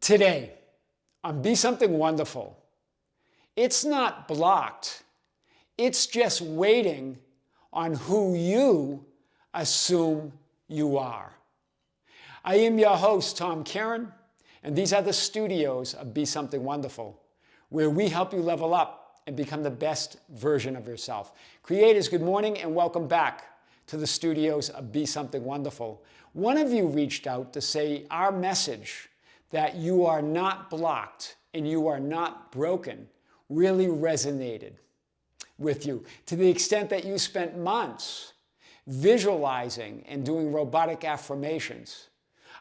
Today, on Be Something Wonderful, it's not blocked. It's just waiting on who you assume you are. I am your host, Kearin, and these are the studios of Be Something Wonderful, where we help you level up and become the best version of yourself. Creators, good morning and welcome back to the studios of Be Something Wonderful. One of you reached out to say our message that you are not blocked and you are not broken really resonated with you, to the extent that you spent months visualizing and doing robotic affirmations,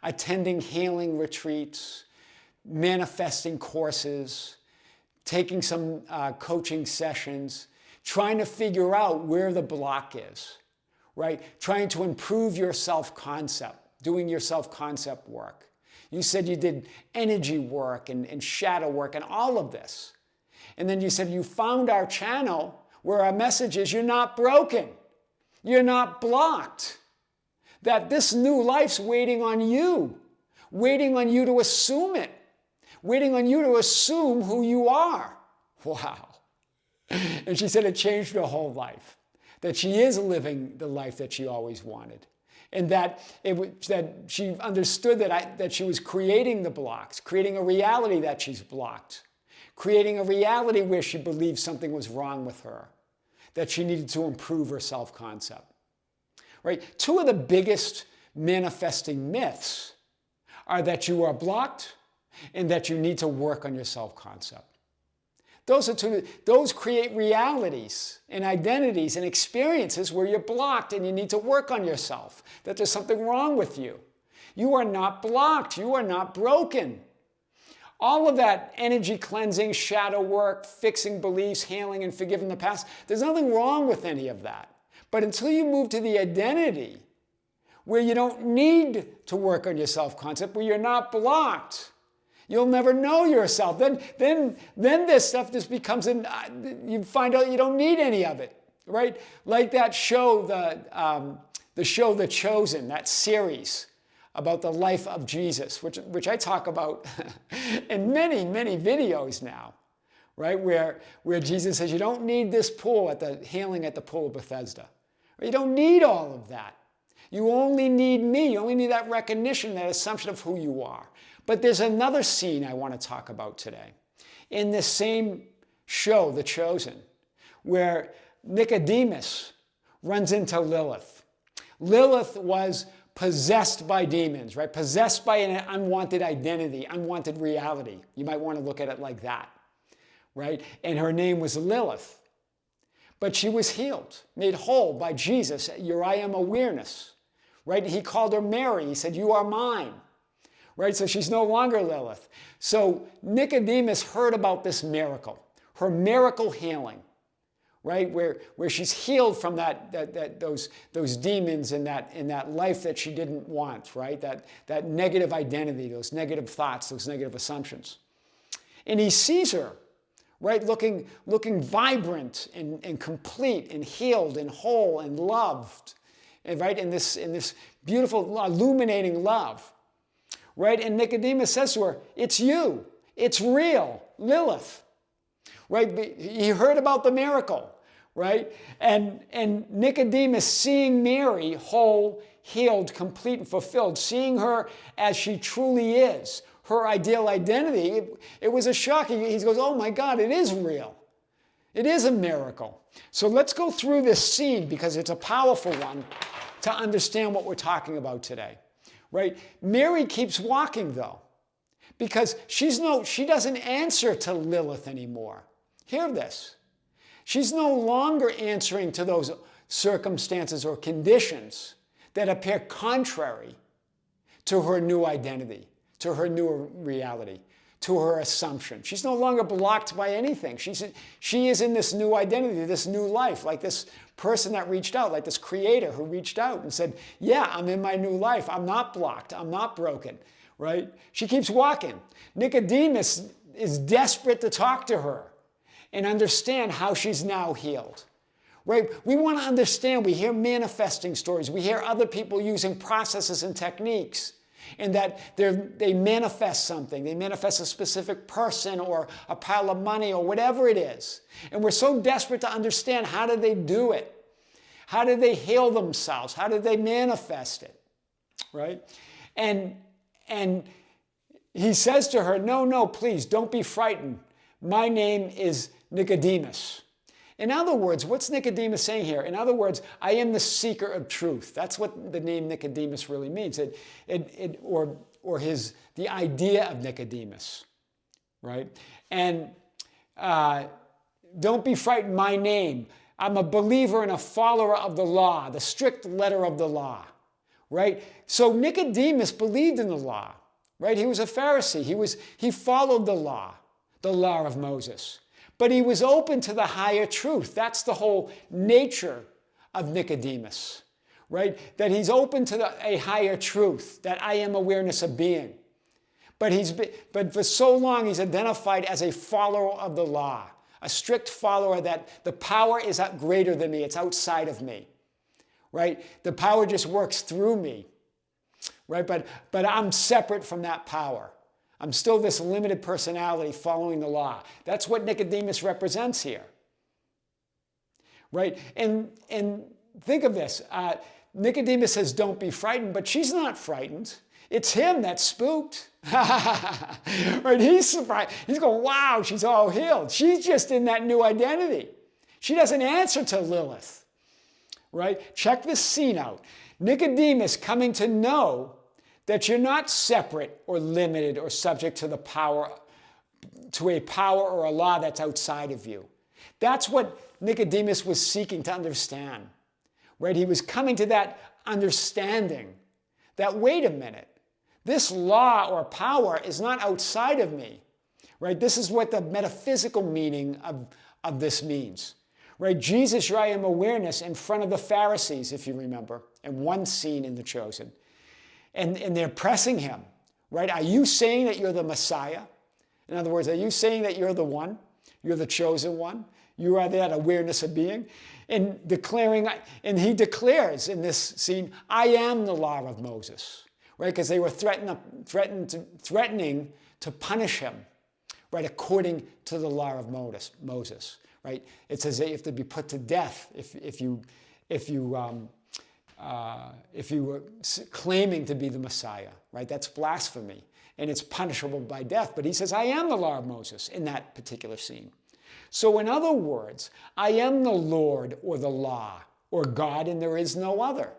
attending healing retreats, manifesting courses, taking some coaching sessions, trying to figure out where the block is, right? Trying to improve your self-concept, doing your self-concept work. You said you did energy work and shadow work and all of this. And then you said you found our channel where our message is you're not broken. You're not blocked. That this new life's waiting on you to assume it, waiting on you to assume who you are. Wow. And she said it changed her whole life, that she is living the life that she always wanted. And that she understood that she was creating the blocks, creating a reality that she's blocked, creating a reality where she believed something was wrong with her, that she needed to improve her self-concept. Right? Two of the biggest manifesting myths are that you are blocked and that you need to work on your self-concept. Those create realities and identities and experiences where you're blocked and you need to work on yourself, that there's something wrong with you. You are not blocked. You are not broken. All of that energy cleansing, shadow work, fixing beliefs, healing and forgiving the past, there's nothing wrong with any of that. But until you move to the identity where you don't need to work on your self-concept, where you're not blocked, you'll never know yourself. Then this stuff just becomes, you find out you don't need any of it, right? Like that show, the show The Chosen, that series about the life of Jesus, which I talk about in many, many videos now, right? Where Jesus says, you don't need this pool at the healing at the pool of Bethesda. You don't need all of that. You only need me. You only need that recognition, that assumption of who you are. But there's another scene I want to talk about today. In this same show, The Chosen, where Nicodemus runs into Lilith. Lilith was possessed by demons, right? Possessed by an unwanted identity, unwanted reality. You might want to look at it like that, right? And her name was Lilith. But she was healed, made whole by Jesus, your I am awareness, right? He called her Mary. He said, you are mine. Right? So she's no longer Lilith. So Nicodemus heard about this miracle, her miracle healing, right? Where she's healed from those demons and that life that she didn't want, right? That negative identity, those negative thoughts, those negative assumptions. And he sees her, right? Looking vibrant and complete and healed and whole and loved, and right? In this beautiful illuminating love. Right? And Nicodemus says to her, it's you. It's real, Lilith. Right? He heard about the miracle. Right? And Nicodemus, seeing Mary whole, healed, complete, and fulfilled, seeing her as she truly is, her ideal identity, it was a shock. He goes, oh my God, it is real. It is a miracle. So let's go through this scene because it's a powerful one to understand what we're talking about today. Right? Mary keeps walking though, because she doesn't answer to Lilith anymore. Hear this. She's no longer answering to those circumstances or conditions that appear contrary to her new identity, to her new reality, to her assumption. She's no longer blocked by anything. She is in this new identity, this new life, like this person that reached out, like this creator who reached out and said, yeah, I'm in my new life. I'm not blocked. I'm not broken, right? She keeps walking. Nicodemus is desperate to talk to her and understand how she's now healed, right? We want to understand. We hear manifesting stories. We hear other people using processes and techniques and that they manifest something. They manifest a specific person or a pile of money or whatever it is. And we're so desperate to understand, how do they do it? How do they heal themselves? How do they manifest it? Right? And he says to her, no, please, don't be frightened. My name is Nicodemus. In other words, what's Nicodemus saying here? In other words, I am the seeker of truth. That's what the name Nicodemus really means. The idea of Nicodemus, right? And don't be frightened, my name. I'm a believer and a follower of the law, the strict letter of the law, right? So Nicodemus believed in the law, right? He was a Pharisee. He followed the law of Moses. But he was open to the higher truth. That's the whole nature of Nicodemus, right? That he's open to a higher truth, that I am awareness of being. But for so long, he's identified as a follower of the law, a strict follower, that the power is greater than me. It's outside of me, right? The power just works through me, right? But I'm separate from that power. I'm still this limited personality following the law. That's what Nicodemus represents here, right? And think of this. Nicodemus says, don't be frightened, but she's not frightened. It's him that's spooked. Right? He's surprised. He's going, wow, she's all healed. She's just in that new identity. She doesn't answer to Lilith, right? Check this scene out. Nicodemus coming to know that you're not separate or limited or subject to a power or a law that's outside of you. That's what Nicodemus was seeking to understand, right? He was coming to that understanding that, wait a minute, this law or power is not outside of me, right? This is what the metaphysical meaning of this means, right? Jesus, your I am awareness in front of the Pharisees, if you remember, in one scene in The Chosen. And they're pressing him, right? Are you saying that you're the Messiah? In other words, are you saying that you're the one? You're the chosen one? You are that awareness of being? And he declares in this scene, I am the law of Moses, right? Because they were threatening to punish him, right? According to the law of Moses, right? It says that you have to be put to death if you were claiming to be the Messiah, right? That's blasphemy, and it's punishable by death. But he says, I am the law of Moses in that particular scene. So in other words, I am the Lord or the law or God, and there is no other.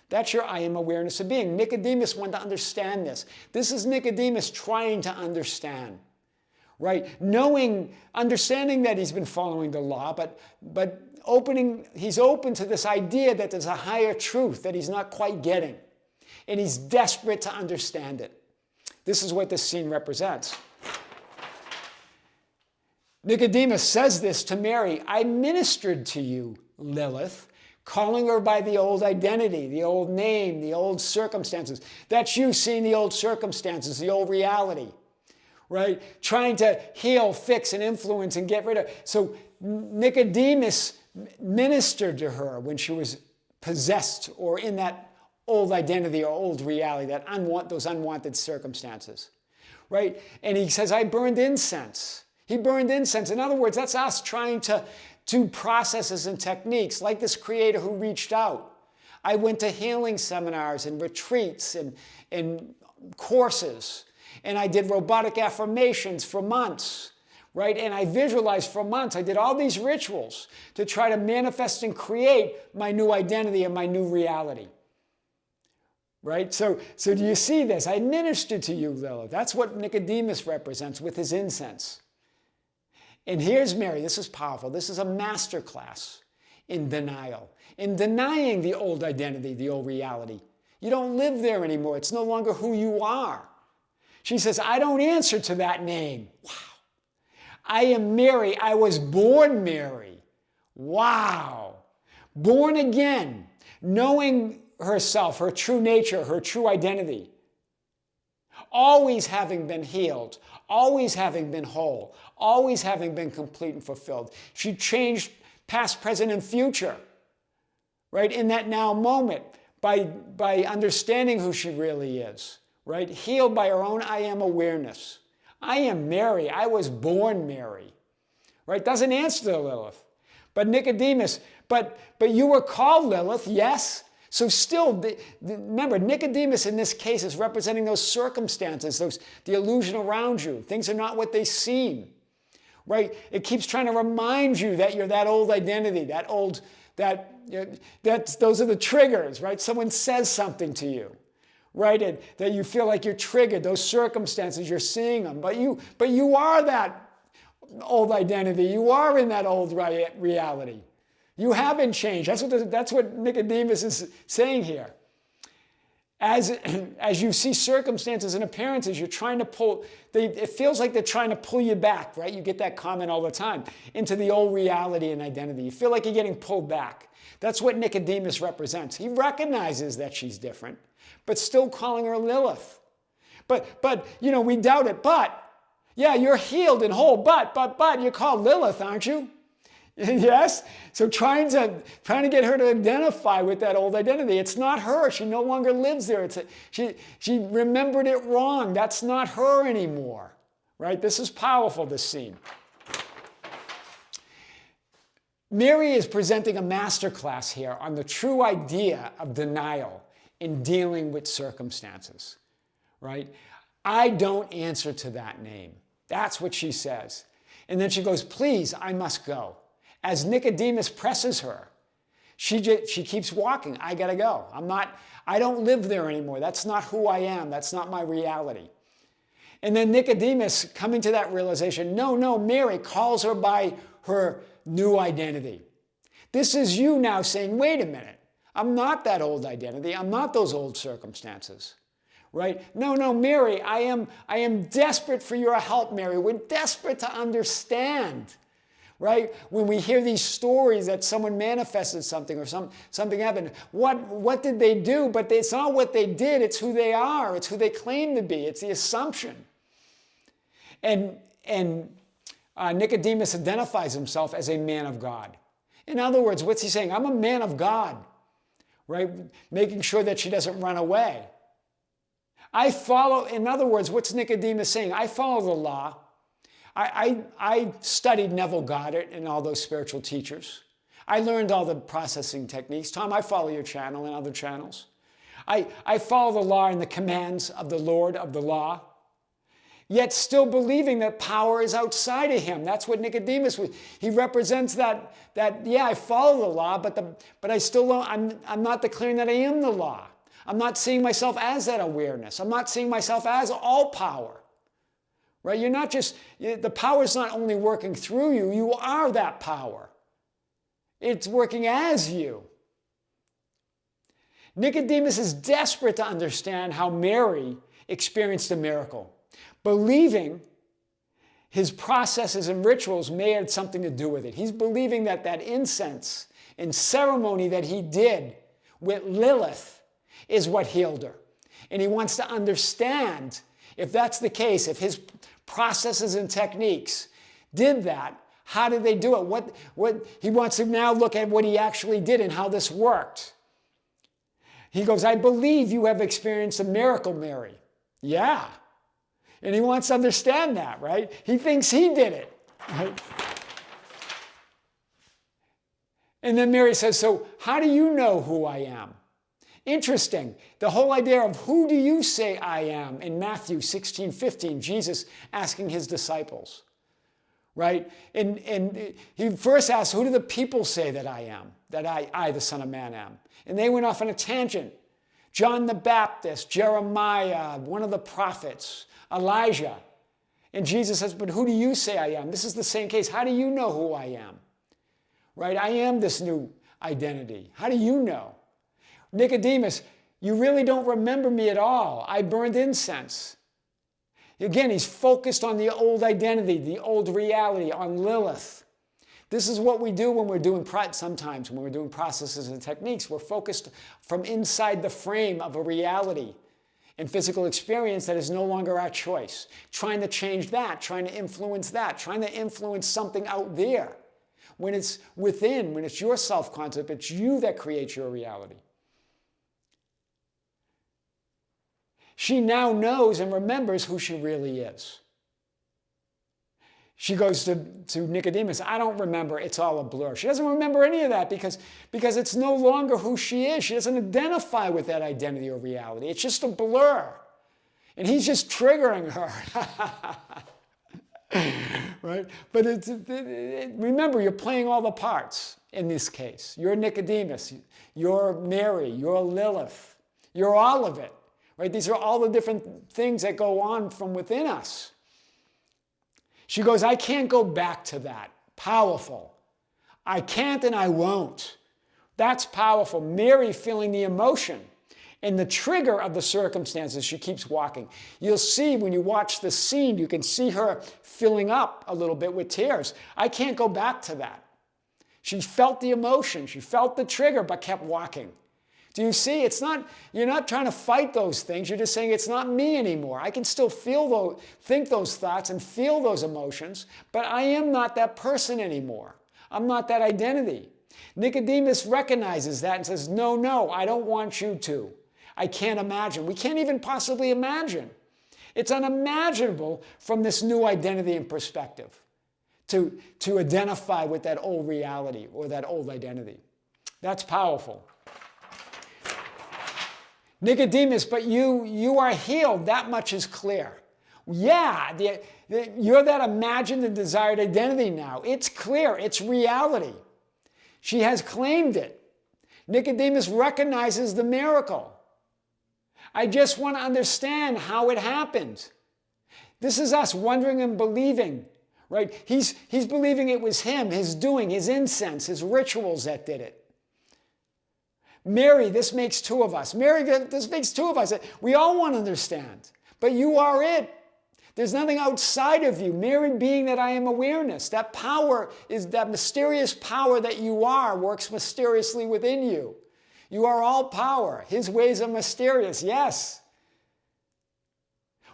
That's your I am awareness of being. Nicodemus wanted to understand this. This is Nicodemus trying to understand, right? Understanding that he's been following the law, but he's open to this idea that there's a higher truth that he's not quite getting. And he's desperate to understand it. This is what this scene represents. Nicodemus says this to Mary, I ministered to you, Lilith, calling her by the old identity, the old name, the old circumstances. That's you seeing the old circumstances, the old reality, right? Trying to heal, fix, and influence and get rid of. So Nicodemus ministered to her when she was possessed or in that old identity or old reality, those unwanted circumstances, right? And he says, I burned incense. He burned incense. In other words, that's us trying to do processes and techniques like this creator who reached out. I went to healing seminars and retreats and courses, and I did robotic affirmations for months, right? And I visualized for months. I did all these rituals to try to manifest and create my new identity and my new reality, right? So do you see this? I ministered to you, Lilith. That's what Nicodemus represents with his incense. And here's Mary. This is powerful. This is a master class in denial, in denying the old identity, the old reality. You don't live there anymore. It's no longer who you are. She says, I don't answer to that name. Wow. I am Mary. I was born Mary. Wow. Born again, knowing herself, her true nature, her true identity. Always having been healed, always having been whole, always having been complete and fulfilled. She changed past, present, and future, right? In that now moment, by understanding who she really is, right? Healed by our own I am awareness. I am Mary. I was born Mary, right? Doesn't answer to Lilith. But Nicodemus, but you were called Lilith, yes? So still, remember, Nicodemus in this case is representing those circumstances, the illusion around you. Things are not what they seem, right? It keeps trying to remind you that you're that old identity, those are the triggers, right? Someone says something to you, right? And that you feel like you're triggered, those circumstances, you're seeing them. But you are that old identity. You are in that old reality. You haven't changed. That's what Nicodemus is saying here. As you see circumstances and appearances, you're trying to it feels like they're trying to pull you back, right? You get that comment all the time, into the old reality and identity. You feel like you're getting pulled back. That's what Nicodemus represents. He recognizes that she's different, but still calling her Lilith. But we doubt it. But, yeah, you're healed and whole, but, you're called Lilith, aren't you? Yes? So trying to get her to identify with that old identity. It's not her. She no longer lives there. She remembered it wrong. That's not her anymore. Right? This is powerful, this scene. Mary is presenting a masterclass here on the true idea of denial in dealing with circumstances. Right? I don't answer to that name. That's what she says. And then she goes, please, I must go. As Nicodemus presses her, she keeps walking. I gotta go. I don't live there anymore. That's not who I am. That's not my reality. And then Nicodemus, coming to that realization, no, Mary calls her by her new identity. This is you now saying, wait a minute. I'm not that old identity. I'm not those old circumstances. Right? No, Mary, I am desperate for your help, Mary. We're desperate to understand. Right? When we hear these stories that someone manifested something or something happened, what did they do? But it's not what they did, it's who they are. It's who they claim to be. It's the assumption. And Nicodemus identifies himself as a man of God. In other words, what's he saying? I'm a man of God. Right? Making sure that she doesn't run away. In other words, what's Nicodemus saying? I follow the law. I studied Neville Goddard and all those spiritual teachers. I learned all the processing techniques. Tom, I follow your channel and other channels. I follow the law and the commands of the Lord of the law, yet still believing that power is outside of him. That's what Nicodemus was. He represents that yeah, I follow the law, but I still don't, I'm not declaring that I am the law. I'm not seeing myself as that awareness. I'm not seeing myself as all power. Right? You're not just, the power is not only working through you, you are that power. It's working as you. Nicodemus is desperate to understand how Mary experienced a miracle, believing his processes and rituals may have something to do with it. He's believing that incense and ceremony that he did with Lilith is what healed her. And he wants to understand, if that's the case, if his processes and techniques did that, how did they do it? What he wants to now look at what he actually did and how this worked. He goes, I believe you have experienced a miracle, Mary. Yeah. And he wants to understand that, right? He thinks he did it. Right? And then Mary says, so how do you know who I am? Interesting. The whole idea of who do you say I am in Matthew 16:15, Jesus asking his disciples, right? And he first asked, who do the people say that I am, that I, the Son of Man, am? And they went off on a tangent. John the Baptist, Jeremiah, one of the prophets, Elijah. And Jesus says, but who do you say I am? This is the same case. How do you know who I am? Right? I am this new identity. How do you know? Nicodemus, you really don't remember me at all. I burned incense. Again, he's focused on the old identity, the old reality, on Lilith. This is what we do when we're doing, sometimes when we're doing processes and techniques. We're focused from inside the frame of a reality and physical experience that is no longer our choice. Trying to change that, trying to influence that, trying to influence something out there. When it's within, when it's your self-concept, it's you that creates your reality. She now knows and remembers who she really is. She goes to Nicodemus, I don't remember, it's all a blur. She doesn't remember any of that because it's no longer who she is. She doesn't identify with that identity or reality. It's just a blur. And he's just triggering her. Right? But remember, you're playing all the parts in this case. You're Nicodemus, you're Mary, you're Lilith, you're all of it. Right? These are all the different things that go on from within us. She goes, I can't go back to that. Powerful. I can't and I won't. That's powerful. Mary feeling the emotion and the trigger of the circumstances. She keeps walking. You'll see when you watch the scene, you can see her filling up a little bit with tears. I can't go back to that. She felt the emotion. She felt the trigger, but kept walking. Do you see? You're not trying to fight those things. You're just saying it's not me anymore. I can still think those thoughts and feel those emotions, but I am not that person anymore. I'm not that identity. Nicodemus recognizes that and says, no, I don't want you to. I can't imagine. We can't even possibly imagine. It's unimaginable from this new identity and perspective to identify with that old reality or that old identity. That's powerful. Nicodemus, but you are healed. That much is clear. Yeah, you're that imagined and desired identity now. It's clear. It's reality. She has claimed it. Nicodemus recognizes the miracle. I just want to understand how it happened. This is us wondering and believing, right? He's believing it was him, his doing, his incense, his rituals that did it. Mary, this makes two of us. Mary, this makes two of us. We all want to understand, but you are it. There's nothing outside of you. Mary being that I am awareness. That power is that mysterious power that you are works mysteriously within you. You are all power. His ways are mysterious, yes.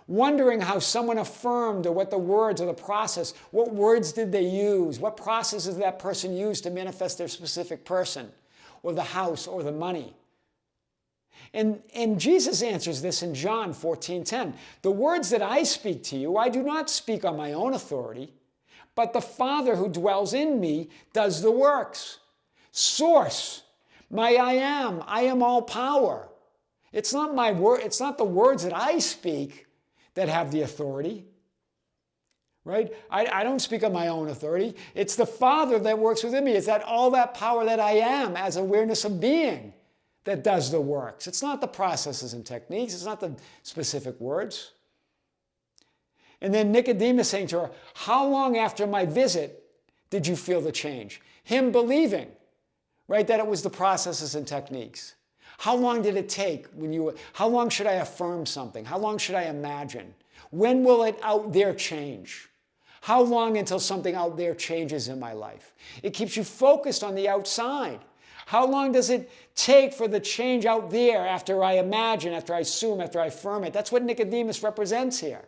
Wondering how someone affirmed or what the words or the process, what words did they use? What processes that person used to manifest their specific person or the house or the money? And Jesus answers this in John 14:10. The words that I speak to you, I do not speak on my own authority, but the Father who dwells in me does the works. Source, my I am all power. It's not my word, it's not the words that I speak that have the authority. Right? I don't speak on my own authority. It's the Father that works within me. It's all that power that I am as awareness of being that does the works. It's not the processes and techniques. It's not the specific words. And then Nicodemus saying to her, how long after my visit did you feel the change? Him believing, right, that it was the processes and techniques. How long did it take how long should I affirm something? How long should I imagine? When will it out there change? How long until something out there changes in my life? It keeps you focused on the outside. How long does it take for the change out there after I imagine, after I assume, after I affirm it? That's what Nicodemus represents here.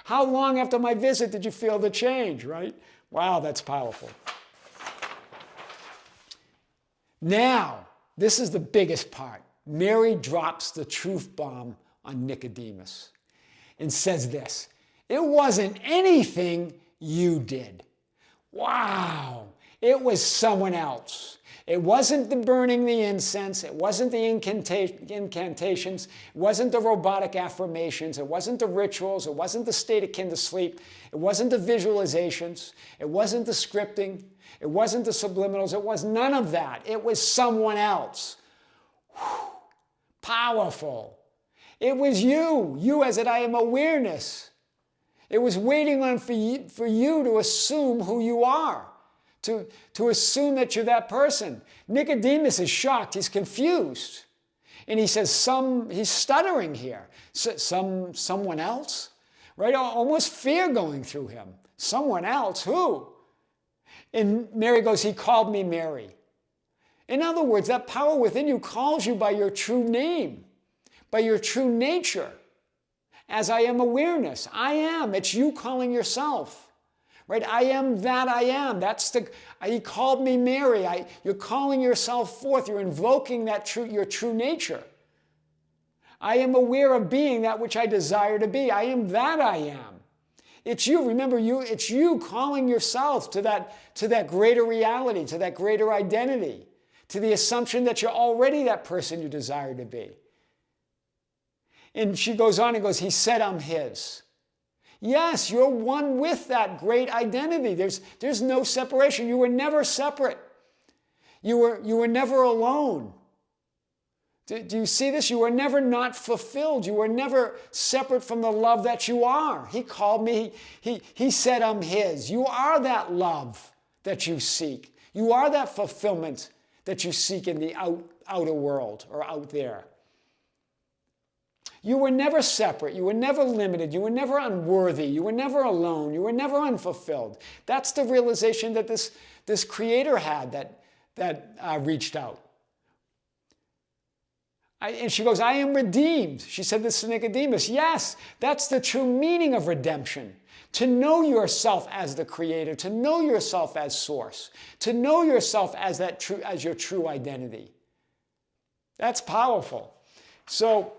How long after my visit did you feel the change, right? Wow, that's powerful. Now, this is the biggest part. Mary drops the truth bomb on Nicodemus and says this, it wasn't anything you did. Wow, it was someone else. It wasn't the burning the incense. It wasn't the incantations. It wasn't the robotic affirmations. It wasn't the rituals. It wasn't the state akin to sleep. It wasn't the visualizations. It wasn't the scripting. It wasn't the subliminals. It was none of that. It was someone else. Whew. Powerful. It was you. You as it I am awareness. It was waiting on for you to assume who you are. To assume that you're that person. Nicodemus is shocked. He's confused. And he says, he's stuttering here. Someone else? Right? Almost fear going through him. Someone else? Who? And Mary goes, he called me Mary. In other words, that power within you calls you by your true name, by your true nature. As I am awareness. I am. It's you calling yourself. Right? I am that I am. He called me Mary. You're calling yourself forth. You're invoking your true nature. I am aware of being that which I desire to be. I am that I am. It's you. Remember, it's you calling yourself to that greater reality, to that greater identity, to the assumption that you're already that person you desire to be. And she goes on and goes, he said, I'm his. Yes, you're one with that great identity. There's no separation. You were never separate. You were never alone. Do you see this? You were never not fulfilled. You were never separate from the love that you are. He called me, he said I'm his. You are that love that you seek. You are that fulfillment that you seek in the outer world or out there. You were never separate. You were never limited. You were never unworthy. You were never alone. You were never unfulfilled. That's the realization that this creator had that reached out. And she goes, I am redeemed. She said this to Nicodemus. Yes, that's the true meaning of redemption. To know yourself as the creator, to know yourself as source, to know yourself as your true identity. That's powerful. So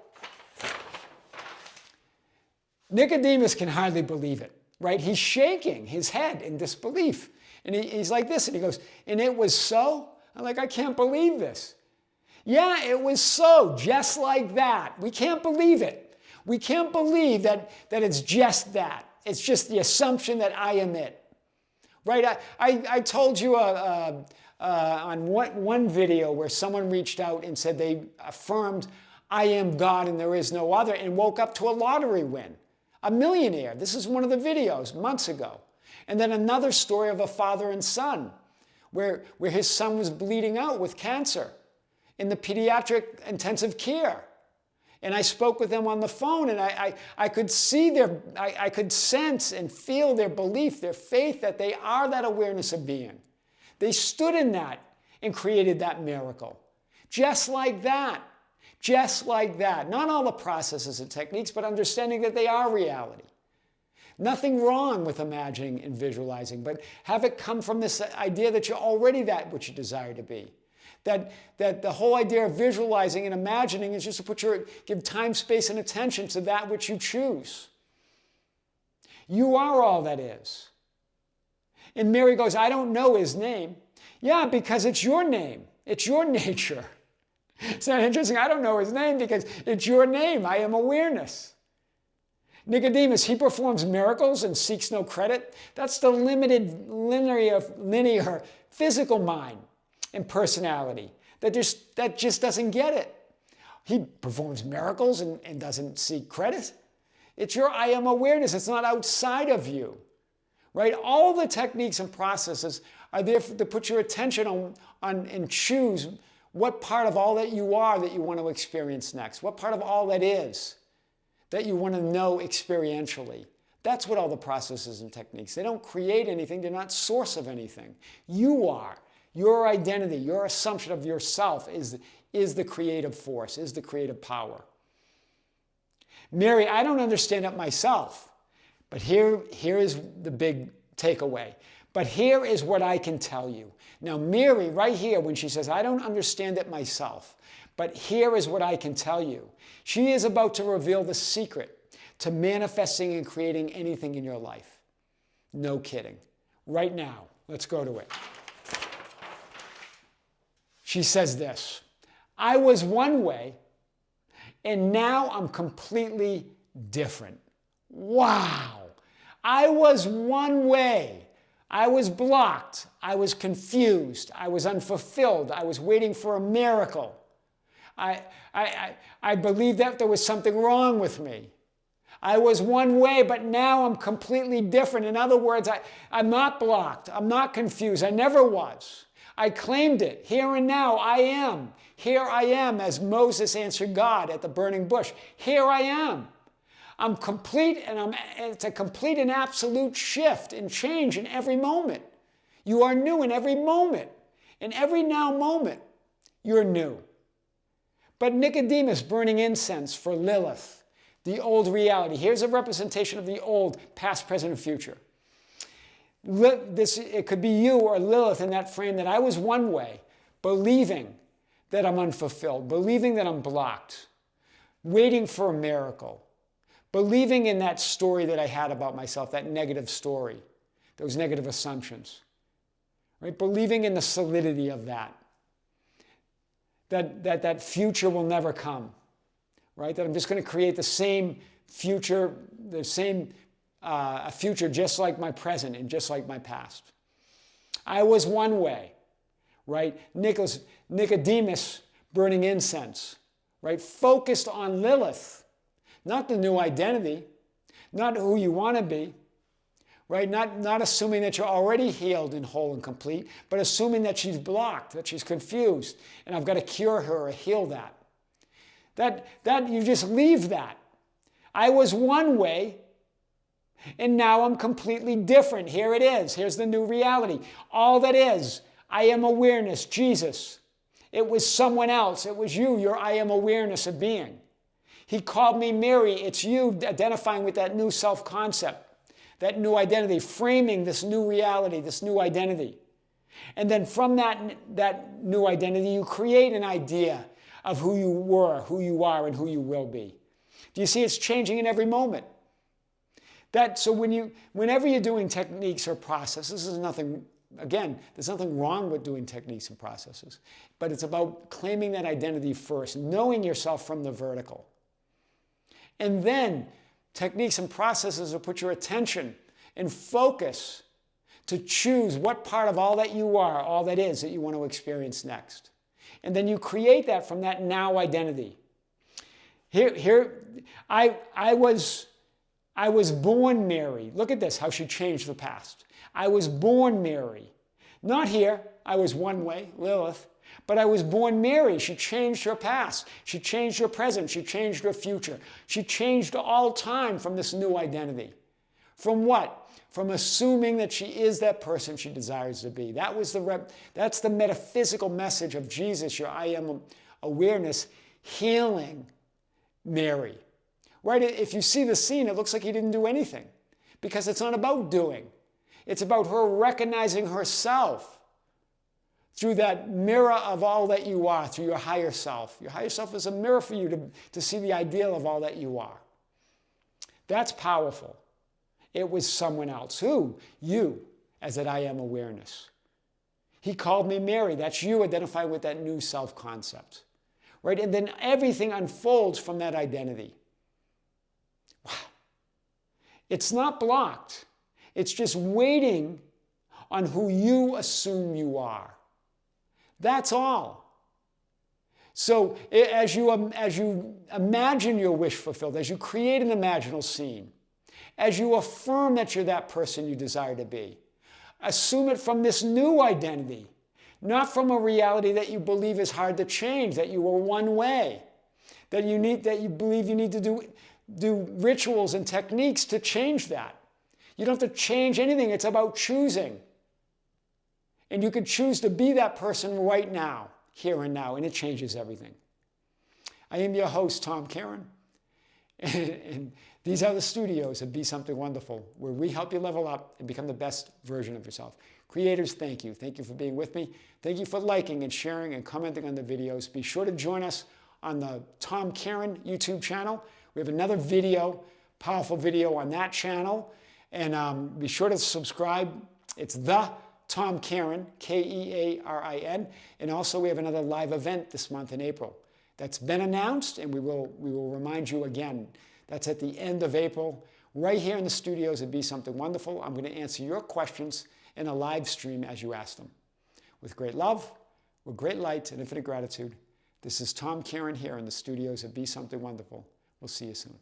Nicodemus can hardly believe it, right? He's shaking his head in disbelief. And he's like this, and he goes, and it was so? I'm like, I can't believe this. Yeah, it was so, just like that. We can't believe it. We can't believe that it's just that. It's just the assumption that I am it. Right? I told you on one video where someone reached out and said they affirmed, I am God and there is no other, and woke up to a lottery win. A millionaire. This is one of the videos months ago. And then another story of a father and son where his son was bleeding out with cancer in the pediatric intensive care. And I spoke with them on the phone, and I could see I could sense and feel their belief, their faith that they are that awareness of being. They stood in that and created that miracle. Just like that. Just like that. Not all the processes and techniques, but understanding that they are reality. Nothing wrong with imagining and visualizing, but have it come from this idea that you're already that which you desire to be. That the whole idea of visualizing and imagining is just to give time, space, and attention to that which you choose. You are all that is. And Mary goes, I don't know his name. Yeah, because it's your name. It's your nature. It's not interesting. I don't know his name because it's your name. I am awareness. Nicodemus, he performs miracles and seeks no credit. That's the limited, linear physical mind and personality that just doesn't get it. He performs miracles and doesn't seek credit. It's your I am awareness. It's not outside of you, right? All the techniques and processes are there to put your attention on and choose what part of all that you are that you want to experience next. What part of all that is that you want to know experientially. That's what all the processes and techniques. They don't create anything. They're not source of anything. You are. Your identity, your assumption of yourself is the creative force, is the creative power. Mary, I don't understand it myself, but here is the big takeaway. But here is what I can tell you. Now, Mary, right here, when she says, I don't understand it myself, but here is what I can tell you. She is about to reveal the secret to manifesting and creating anything in your life. No kidding. Right now, let's go to it. She says this, I was one way, and now I'm completely different. Wow. I was one way. I was blocked. I was confused. I was unfulfilled. I was waiting for a miracle. I believed that there was something wrong with me. I was one way, but now I'm completely different. In other words, I'm not blocked. I'm not confused. I never was. I claimed it. Here and now, I am. Here I am, as Moses answered God at the burning bush. Here I am. I'm complete, and it's a complete and absolute shift and change in every moment. You are new in every moment. In every now moment, you're new. But Nicodemus burning incense for Lilith, the old reality. Here's a representation of the old, past, present, and future. It could be you or Lilith in that frame that I was one way, believing that I'm unfulfilled, believing that I'm blocked. waiting for a miracle, believing in that story that I had about myself, that negative story, those negative assumptions, right? Believing in the solidity of that future will never come, right? That I'm just going to create the same future, a future just like my present and just like my past. I was one way, right? Nicodemus burning incense, right? Focused on Lilith, not the new identity, not who you want to be, right? Not assuming that you're already healed and whole and complete, but assuming that she's blocked, that she's confused, and I've got to cure her or heal that. That you just leave that. I was one way, and now I'm completely different. Here it is. Here's the new reality. All that is, I am awareness, Jesus. It was someone else. It was you, your I am awareness of being. He called me Mary. It's you identifying with that new self-concept, that new identity, framing this new reality, this new identity. And then from that new identity, you create an idea of who you were, who you are, and who you will be. Do you see it's changing in every moment? So whenever you're doing techniques or processes, there's nothing wrong with doing techniques and processes, but it's about claiming that identity first, knowing yourself from the vertical. And then techniques and processes will put your attention and focus to choose what part of all that you are, all that is, that you want to experience next. And then you create that from that now identity. I was born Mary. Look at this, how she changed the past. I was born Mary. Not here, I was one way, Lilith, but I was born Mary. She changed her past. She changed her present. She changed her future. She changed all time from this new identity. From what? From assuming that she is that person she desires to be. That's the metaphysical message of Jesus, your I am awareness, healing Mary. Right? If you see the scene, it looks like he didn't do anything because it's not about doing. It's about her recognizing herself through that mirror of all that you are, through your higher self. Your higher self is a mirror for you to see the ideal of all that you are. That's powerful. It was someone else. Who? You, as that I am awareness. He called me Mary. That's you identifying with that new self-concept. Right? And then everything unfolds from that identity. Wow. It's not blocked. It's just waiting on who you assume you are. That's all. So as you imagine your wish fulfilled, as you create an imaginal scene, as you affirm that you're that person you desire to be, assume it from this new identity, not from a reality that you believe is hard to change, that you were one way, that you believe you need to do rituals and techniques to change that. You don't have to change anything. It's about choosing. And you can choose to be that person right now, here and now, and it changes everything. I am your host, Tom Kearin, and these are the studios of Be Something Wonderful, where we help you level up and become the best version of yourself. Creators, thank you. Thank you for being with me. Thank you for liking and sharing and commenting on the videos. Be sure to join us on the Tom Kearin YouTube channel. We have another video, powerful video on that channel. And be sure to subscribe. It's the Tom Kearin, Kearin. And also we have another live event this month in April. That's been announced, and we will remind you again. That's at the end of April, right here in the studios at Be Something Wonderful. I'm going to answer your questions in a live stream as you ask them. With great love, with great light and infinite gratitude, this is Tom Kearin here in the studios at Be Something Wonderful. We'll see you soon.